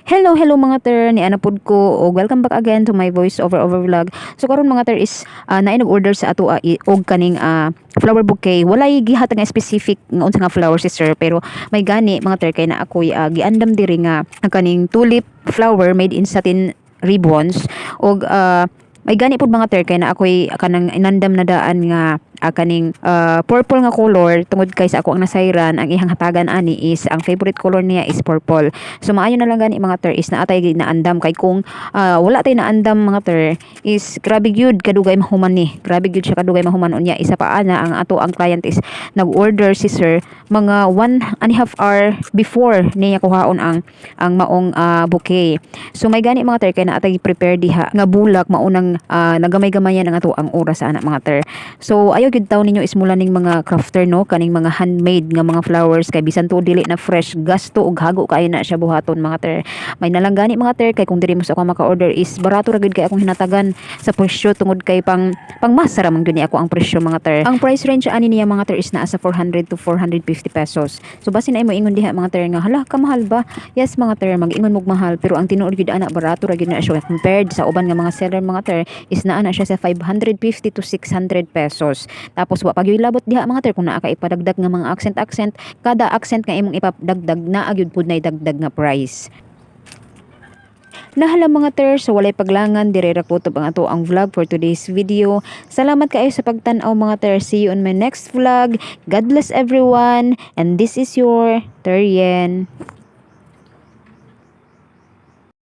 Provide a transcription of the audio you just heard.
Hello mga ter, ni Anapod ko o welcome back again to my voice over vlog. So karon mga ter is naay nag-order sa ato og kaning flower bouquet. Walay gihatag nga specific nga unsa nga flower si sir, pero may gani mga ter kay na ako'y giandam diri nga kaning tulip flower made in satin ribbons og may gani pud mga ter kay na ako'y kanang inandam na daan nga kaning purple nga color tungod kay sa ako ang nasayran ang ihang hatagan ani is ang favorite color niya is purple. So maayo na lang gani mga ter is naatay gid naandam kay kung wala tay naandam mga ter is grabe gyud kadugay mahuman ni. Grabe gyud siya kadugay mahuman unya. Isa pa ana ang ato ang client is nag-order si sir mga 1.5 hour before niya kuhaon ang maong bouquet. So may gani mga ter kay naatay prepare diha nga bulak maunang nagamay-gamayan ang ato ang oras ana mga ter. So ayo gid taw ninyo ismula ning mga crafter no kaning mga handmade nga mga flowers kay bisan to dili na fresh gasto og hago kay na siya buhaton mga ter. May nalanggani mga ter kay kung diri mo sa ako maka-order is barato ra gid kay akong hinatagan sa presyo tungod kay pang masara man gyud ni ako ang presyo mga ter. Ang price range ani niya mga ter is naa sa 400 to 450 pesos. So basi na imo ingon diha mga ter nga hala ka mahal ba? Yes mga ter mag-ingon mo mahal pero ang tinuod gid ana barato ra gid na siya compared sa uban nga mga seller mga ter is naa na siya sa 550 to 600 pesos. Tapos wa pag labot diha mga ter kung naa ka ipadagdag nga mga accent kada accent nga imong ipadagdag naa gyud pud nay dagdag nga price. Nahala mga ter, so walay paglangan dire ra kutob ang ato ang vlog for today's video. Salamat kaayo sa pagtan-aw mga ter. See you on my next vlog. God bless everyone and this is your Terien.